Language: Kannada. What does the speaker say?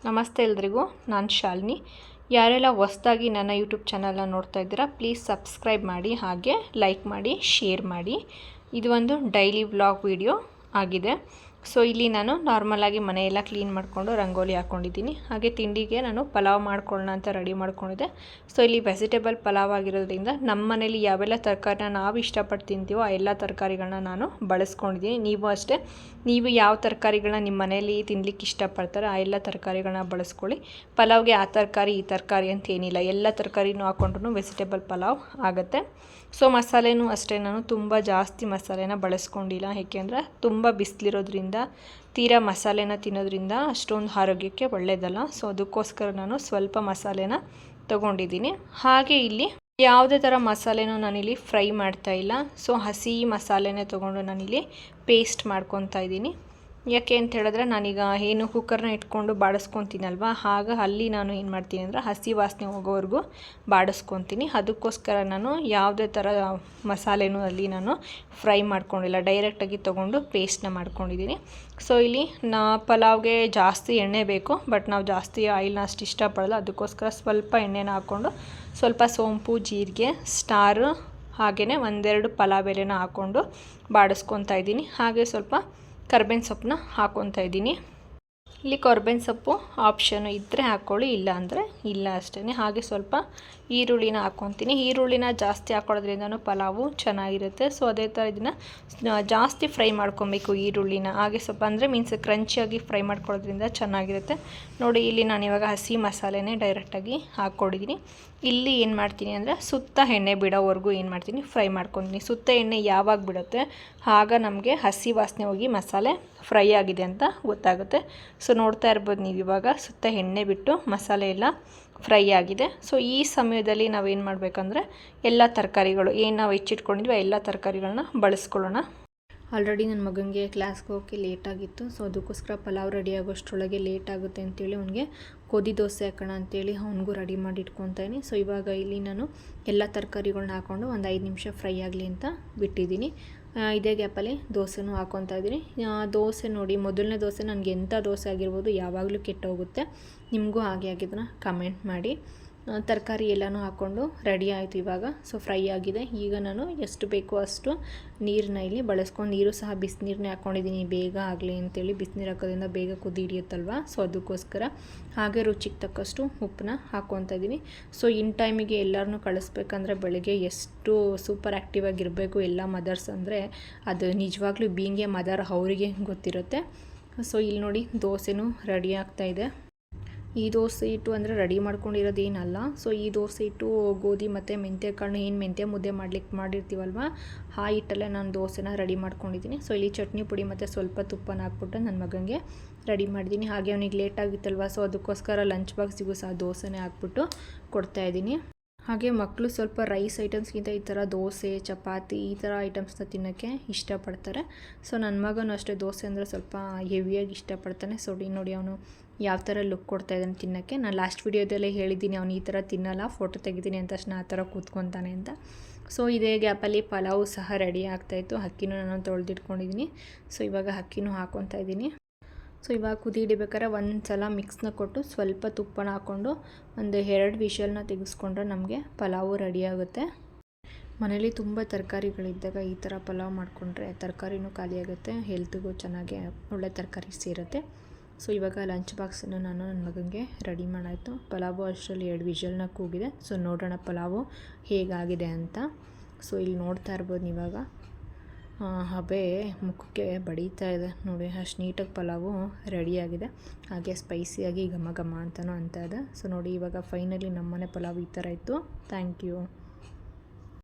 ನಮಸ್ತೆ ಎಲ್ರಿಗೂ, ನಾನು ಶಾಲಿನಿ. ಯಾರೆಲ್ಲ ಹೊಸದಾಗಿ ನನ್ನ ಯೂಟ್ಯೂಬ್ ಚಾನಲ್ನ ನೋಡ್ತಾ ಇದ್ದೀರಾ, ಪ್ಲೀಸ್ ಸಬ್ಸ್ಕ್ರೈಬ್ ಮಾಡಿ, ಹಾಗೆ ಲೈಕ್ ಮಾಡಿ, ಶೇರ್ ಮಾಡಿ. ಇದು ಒಂದು ಡೈಲಿ ವ್ಲಾಗ್ ವಿಡಿಯೋ ಆಗಿದೆ. ಸೊ ಇಲ್ಲಿ ನಾನು ನಾರ್ಮಲಾಗಿ ಮನೆಯೆಲ್ಲ ಕ್ಲೀನ್ ಮಾಡಿಕೊಂಡು ರಂಗೋಲಿ ಹಾಕ್ಕೊಂಡಿದ್ದೀನಿ. ಹಾಗೆ ತಿಂಡಿಗೆ ನಾನು ಪಲಾವ್ ಮಾಡ್ಕೊಳ್ಳೋಣ ಅಂತ ರೆಡಿ ಮಾಡ್ಕೊಂಡಿದ್ದೆ. ಸೊ ಇಲ್ಲಿ ವೆಜಿಟೇಬಲ್ ಪಲಾವ್ ಆಗಿರೋದ್ರಿಂದ ನಮ್ಮ ಮನೇಲಿ ಯಾವೆಲ್ಲ ತರಕಾರಿನ ನಾವು ಇಷ್ಟಪಟ್ಟು ತಿಂತೀವೋ ಆ ಎಲ್ಲ ತರಕಾರಿಗಳನ್ನ ನಾನು ಬಳಸ್ಕೊಂಡಿದ್ದೀನಿ. ನೀವು ಅಷ್ಟೇ, ನೀವು ಯಾವ ತರಕಾರಿಗಳನ್ನ ನಿಮ್ಮ ಮನೇಲಿ ತಿನ್ಲಿಕ್ಕೆ ಇಷ್ಟಪಡ್ತಾರೆ ಆ ಎಲ್ಲ ತರಕಾರಿಗಳನ್ನ ಬಳಸ್ಕೊಳ್ಳಿ. ಪಲಾವ್ಗೆ ಆ ತರಕಾರಿ ಈ ತರಕಾರಿ ಅಂತ ಏನಿಲ್ಲ, ಎಲ್ಲ ತರಕಾರಿನೂ ಹಾಕ್ಕೊಂಡ್ರೂ ವೆಜಿಟೇಬಲ್ ಪಲಾವ್ ಆಗುತ್ತೆ. ಸೊ ಮಸಾಲೆನೂ ಅಷ್ಟೇ, ನಾನು ತುಂಬ ಜಾಸ್ತಿ ಮಸಾಲೆನ ಬಳಸ್ಕೊಂಡಿಲ್ಲ, ಏಕೆಂದರೆ ತುಂಬ ಬಿಸಿಲಿರೋದ್ರಿಂದ ತೀರಾ ಮಸಾಲೆನ ತಿನ್ನೋದ್ರಿಂದ ಅಷ್ಟೊಂದು ಆರೋಗ್ಯಕ್ಕೆ ಒಳ್ಳೆಯದಲ್ಲ. ಸೊ ಅದಕ್ಕೋಸ್ಕರ ನಾನು ಸ್ವಲ್ಪ ಮಸಾಲೆನ ತೊಗೊಂಡಿದ್ದೀನಿ. ಹಾಗೆ ಇಲ್ಲಿ ಯಾವುದೇ ಥರ ಮಸಾಲೆನೂ ನಾನಿಲ್ಲಿ ಫ್ರೈ ಮಾಡ್ತಾ ಇಲ್ಲ. ಸೊ ಹಸಿ ಮಸಾಲೆನೇ ತೊಗೊಂಡು ನಾನಿಲ್ಲಿ ಪೇಸ್ಟ್ ಮಾಡ್ಕೊತಾ ಇದ್ದೀನಿ. ಯಾಕೆ ಅಂತ ಹೇಳಿದ್ರೆ ನಾನೀಗ ಏನು ಕುಕ್ಕರ್ನ ಇಟ್ಕೊಂಡು ಬಾಡಿಸ್ಕೊತೀನಲ್ವ, ಆಗ ಅಲ್ಲಿ ನಾನು ಏನು ಮಾಡ್ತೀನಿ ಅಂದರೆ ಹಸಿ ವಾಸನೆ ಹೋಗೋವರೆಗೂ ಬಾಡಿಸ್ಕೊತೀನಿ. ಅದಕ್ಕೋಸ್ಕರ ನಾನು ಯಾವುದೇ ಥರ ಮಸಾಲೆನೂ ಅಲ್ಲಿ ನಾನು ಫ್ರೈ ಮಾಡ್ಕೊಂಡಿಲ್ಲ, ಡೈರೆಕ್ಟಾಗಿ ತೊಗೊಂಡು ಪೇಸ್ಟ್ನ ಮಾಡ್ಕೊಂಡಿದ್ದೀನಿ. ಸೊ ಇಲ್ಲಿ ಪಲಾವ್ಗೆ ಜಾಸ್ತಿ ಎಣ್ಣೆ ಬೇಕು, ಬಟ್ ನಾವು ಜಾಸ್ತಿ ಆಯಿಲ್ನ ಅಷ್ಟು ಇಷ್ಟಪಡಲ್ಲ. ಅದಕ್ಕೋಸ್ಕರ ಸ್ವಲ್ಪ ಎಣ್ಣೆನ ಹಾಕ್ಕೊಂಡು ಸ್ವಲ್ಪ ಸೋಂಪು, ಜೀರಿಗೆ, ಸ್ಟಾರ್, ಹಾಗೆಯೇ ಒಂದೆರಡು ಪಲಾವ್ ಎಲೆನ ಹಾಕ್ಕೊಂಡು ಬಾಡಿಸ್ಕೊತಾ ಇದ್ದೀನಿ. ಹಾಗೆ ಸ್ವಲ್ಪ ಕರ್ಬೇವಿನ ಸೊಪ್ಪನ್ನ ಹಾಕ್ಕೊತಾ ಇದ್ದೀನಿ. ಇಲ್ಲಿ ಕರ್ಬೇವಿನ ಸೊಪ್ಪು ಆಪ್ಷನು ಇದ್ದರೆ ಹಾಕ್ಕೊಳ್ಳಿ, ಇಲ್ಲ ಅಂದರೆ ಇಲ್ಲ ಅಷ್ಟೇ. ಹಾಗೆ ಸ್ವಲ್ಪ ಈರುಳ್ಳಿನ ಹಾಕ್ಕೊತೀನಿ. ಈರುಳ್ಳಿನ ಜಾಸ್ತಿ ಹಾಕ್ಕೊಳ್ಳೋದ್ರಿಂದನೂ ಪಲಾವು ಚೆನ್ನಾಗಿರುತ್ತೆ. ಸೊ ಅದೇ ಥರ ಇದನ್ನು ಜಾಸ್ತಿ ಫ್ರೈ ಮಾಡ್ಕೊಬೇಕು ಈರುಳ್ಳಿನ. ಹಾಗೆ ಸ್ವಲ್ಪ ಅಂದರೆ ಮೀನ್ಸ್ ಕ್ರಂಚಿಯಾಗಿ ಫ್ರೈ ಮಾಡ್ಕೊಳ್ಳೋದ್ರಿಂದ ಚೆನ್ನಾಗಿರುತ್ತೆ. ನೋಡಿ, ಇಲ್ಲಿ ನಾನು ಇವಾಗ ಹಸಿ ಮಸಾಲೆನೇ ಡೈರೆಕ್ಟಾಗಿ ಹಾಕ್ಕೊಂಡಿದ್ದೀನಿ. ಇಲ್ಲಿ ಏನು ಮಾಡ್ತೀನಿ ಅಂದರೆ ಸುತ್ತ ಎಣ್ಣೆ ಬಿಡೋವರೆಗೂ ಏನು ಮಾಡ್ತೀನಿ, ಫ್ರೈ ಮಾಡ್ಕೊತೀನಿ. ಸುತ್ತ ಎಣ್ಣೆ ಯಾವಾಗ ಬಿಡುತ್ತೆ ಆಗ ನಮಗೆ ಹಸಿ ವಾಸನೆ ಹೋಗಿ ಮಸಾಲೆ ಫ್ರೈ ಆಗಿದೆ ಅಂತ ಗೊತ್ತಾಗುತ್ತೆ. ಸೊ ನೋಡ್ತಾ ಇರ್ಬೋದು ನೀವು, ಇವಾಗ ಸುತ್ತ ಎಣ್ಣೆ ಬಿಟ್ಟು ಮಸಾಲೆ ಎಲ್ಲ ಫ್ರೈ ಆಗಿದೆ. ಸೊ ಈ ಸಮಯದಲ್ಲಿ ನಾವೇನು ಮಾಡಬೇಕಂದ್ರೆ ಎಲ್ಲ ತರಕಾರಿಗಳು ಏನು ನಾವು ಹೆಚ್ಚಿಟ್ಕೊಂಡಿದ್ವಿ ಎಲ್ಲ ತರಕಾರಿಗಳನ್ನ ಬಳಸ್ಕೊಳ್ಳೋಣ. ಆಲ್ರೆಡಿ ನನ್ನ ಮಗನಿಗೆ ಕ್ಲಾಸ್ಗೆ ಹೋಗೋಕ್ಕೆ ಲೇಟಾಗಿತ್ತು. ಸೊ ಅದಕ್ಕೋಸ್ಕರ ಪಲಾವ್ ರೆಡಿ ಆಗೋಷ್ಟರೊಳಗೆ ಲೇಟ್ ಆಗುತ್ತೆ ಅಂತೇಳಿ ಅವನಿಗೆ ಗೋಧಿ ದೋಸೆ ಹಾಕೋಣ ಅಂತೇಳಿ ಅವನಿಗೂ ರೆಡಿ ಮಾಡಿ ಇಟ್ಕೊತಾಯಿನಿ. ಸೊ ಇವಾಗ ಇಲ್ಲಿ ನಾನು ಎಲ್ಲ ತರಕಾರಿಗಳನ್ನ ಹಾಕ್ಕೊಂಡು ಒಂದು 5 ನಿಮಿಷ ಫ್ರೈ ಆಗಲಿ ಅಂತ ಬಿಟ್ಟಿದ್ದೀನಿ. ಇದೇ ಗ್ಯಾಪಲ್ಲಿ ದೋಸೆನೂ ಹಾಕ್ಕೊತಾ ಇದ್ದೀನಿ. ದೋಸೆ ನೋಡಿ, ಮೊದಲನೇ ದೋಸೆ ನನಗೆ ಎಂಥ ದೋಸೆ ಆಗಿರ್ಬೋದು ಯಾವಾಗಲೂ ಕೆಟ್ಟೋಗುತ್ತೆ. ನಿಮಗೂ ಹಾಗೆ ಆಗಿದ್ದನ್ನ ಕಮೆಂಟ್ ಮಾಡಿ. ತರಕಾರಿ ಎಲ್ಲನೂ ಹಾಕ್ಕೊಂಡು ರೆಡಿ ಆಯಿತು ಇವಾಗ. ಸೊ ಫ್ರೈ ಆಗಿದೆ. ಈಗ ನಾನು ಎಷ್ಟು ಬೇಕೋ ಅಷ್ಟು ನೀರನ್ನ ಇಲ್ಲಿ ಬಳಸ್ಕೊಂಡು, ನೀರು ಸಹ ಬಿಸಿನೀರನ್ನೇ ಹಾಕ್ಕೊಂಡಿದ್ದೀನಿ ಬೇಗ ಆಗಲಿ ಅಂತೇಳಿ. ಬಿಸಿನೀರು ಹಾಕೋದ್ರಿಂದ ಬೇಗ ಕುದಿ ಹಿಡಿಯುತ್ತಲ್ವ, ಸೊ ಅದಕ್ಕೋಸ್ಕರ. ಹಾಗೆ ರುಚಿಗೆ ತಕ್ಕಷ್ಟು ಉಪ್ಪನ್ನ ಹಾಕ್ಕೊತಾ ಇದ್ದೀನಿ. ಸೊ ಇನ್ ಟೈಮಿಗೆ ಎಲ್ಲರನ್ನೂ ಕಳಿಸ್ಬೇಕಂದ್ರೆ ಬೆಳಗ್ಗೆ ಎಷ್ಟು ಸೂಪರ್ ಆ್ಯಕ್ಟಿವ್ ಆಗಿರಬೇಕು ಎಲ್ಲ ಮದರ್ಸ್ ಅಂದರೆ, ಅದು ನಿಜವಾಗ್ಲೂ ಬೀಯಿಂಗ್ ಎ ಮದರ್ ಅವರಿಗೆ ಗೊತ್ತಿರುತ್ತೆ. ಸೊ ಇಲ್ಲಿ ನೋಡಿ, ದೋಸೆನೂ ರೆಡಿ ಆಗ್ತಾಯಿದೆ. ಈ ದೋಸೆ ಹಿಟ್ಟು ಅಂದರೆ ರೆಡಿ ಮಾಡ್ಕೊಂಡಿರೋದೇನಲ್ಲ. ಸೊ ಈ ದೋಸೆ ಹಿಟ್ಟು ಗೋಧಿ ಮತ್ತು ಮೆಂತ್ಯಕಾಳನ್ನ ಏನು ಮೆಂತ್ಯ ಮುದ್ದೆ ಮಾಡಿರ್ತೀವಲ್ವ, ಆ ಹಿಟ್ಟಲ್ಲೇ ನಾನು ದೋಸೆನ ರೆಡಿ ಮಾಡ್ಕೊಂಡಿದ್ದೀನಿ. ಸೊ ಇಲ್ಲಿ ಚಟ್ನಿ ಪುಡಿ ಮತ್ತು ಸ್ವಲ್ಪ ತುಪ್ಪನ ಹಾಕ್ಬಿಟ್ಟು ನನ್ನ ಮಗನಿಗೆ ರೆಡಿ ಮಾಡಿದ್ದೀನಿ. ಹಾಗೆ ಅವನಿಗೆ ಲೇಟ್ ಆಗಿತ್ತಲ್ವ, ಸೊ ಅದಕ್ಕೋಸ್ಕರ ಲಂಚ್ ಬಾಕ್ಸಿಗೂ ಸಹ ದೋಸೆನೇ ಹಾಕ್ಬಿಟ್ಟು ಕೊಡ್ತಾಯಿದ್ದೀನಿ. ಹಾಗೆ ಮಕ್ಕಳು ಸ್ವಲ್ಪ ರೈಸ್ ಐಟಮ್ಸ್ಗಿಂತ ಈ ಥರ ದೋಸೆ, ಚಪಾತಿ ಈ ಥರ ಐಟಮ್ಸ್ನ ತಿನ್ನೋಕ್ಕೆ ಇಷ್ಟಪಡ್ತಾರೆ. ಸೊ ನನ್ನ ಮಗನೂ ಅಷ್ಟೇ ದೋಸೆ ಅಂದರೆ ಸ್ವಲ್ಪ ಹೆವಿಯಾಗಿ ಇಷ್ಟಪಡ್ತಾನೆ. ಸೊ ನೋಡಿ ಅವನು ಯಾವ ಥರ ಲುಕ್ ಕೊಡ್ತಾಯಿದ್ದಾನೆ ತಿನ್ನೋಕ್ಕೆ. ನಾನು ಲಾಸ್ಟ್ ವೀಡಿಯೋದಲ್ಲೇ ಹೇಳಿದ್ದೀನಿ ಅವನು ಈ ಥರ ತಿನ್ನಲ್ಲ, ಫೋಟೋ ತೆಗಿತೀನಿ ಅಂತ ತಕ್ಷಣ ಆ ಥರ ಕೂತ್ಕೊತಾನೆ ಅಂತ. ಸೊ ಇದೇ ಗ್ಯಾಪಲ್ಲಿ ಪಲಾವು ಸಹ ರೆಡಿ ಆಗ್ತಾಯಿತ್ತು. ಅಕ್ಕಿನೂ ನಾನು ತೊಳೆದಿಟ್ಕೊಂಡಿದ್ದೀನಿ. ಸೊ ಇವಾಗ ಅಕ್ಕಿನೂ ಹಾಕ್ಕೊತಾ ಇದ್ದೀನಿ. ಸೊ ಇವಾಗ ಕುದಿ ಹಿಡಿಬೇಕಾದ್ರೆ ಒಂದು ಸಲ ಮಿಕ್ಸ್ನ ಕೊಟ್ಟು ಸ್ವಲ್ಪ ತುಪ್ಪನ ಹಾಕ್ಕೊಂಡು ಒಂದು 2 ವಿಷಲ್ನ ತೆಗೆಸ್ಕೊಂಡ್ರೆ ನಮಗೆ ಪಲಾವು ರೆಡಿ ಆಗುತ್ತೆ. ಮನೇಲಿ ತುಂಬ ತರಕಾರಿಗಳಿದ್ದಾಗ ಈ ಥರ ಪಲಾವ್ ಮಾಡಿಕೊಂಡ್ರೆ ತರಕಾರಿನೂ ಖಾಲಿ ಆಗುತ್ತೆ, ಹೆಲ್ತ್ಗೂ ಚೆನ್ನಾಗಿ ಒಳ್ಳೆ ತರಕಾರಿ ಸೇರುತ್ತೆ. ಸೊ ಇವಾಗ ಲಂಚ್ ಬಾಕ್ಸನ್ನು ನಾನು ನನ್ನ ಮಗನಿಗೆ ರೆಡಿ ಮಾಡಾಯಿತು. ಪಲಾವು ಅಷ್ಟರಲ್ಲಿ 2 ವಿಷಲ್ನ ಕೂಗಿದೆ. ಸೊ ನೋಡೋಣ ಪಲಾವು ಹೇಗಾಗಿದೆ ಅಂತ. ಸೊ ಇಲ್ಲಿ ನೋಡ್ತಾ ಇರ್ಬೋದು ನೀವಾಗ, ಹಬೆ ಮುಖಕ್ಕೆ ಬಡೀತಾ ಇದೆ ನೋಡಿ, ಅಷ್ಟು ನೀಟಾಗಿ ಪಲಾವು ರೆಡಿಯಾಗಿದೆ. ಹಾಗೆ ಸ್ಪೈಸಿಯಾಗಿ ಘಮ ಘಮ ಅಂತಲೂ ಅಂತ ಇದೆ. ಸೊ ನೋಡಿ, ಇವಾಗ ಫೈನಲಿ ನಮ್ಮನೆ ಪಲಾವ್ ಈ ಥರ ಇತ್ತು. Thank you.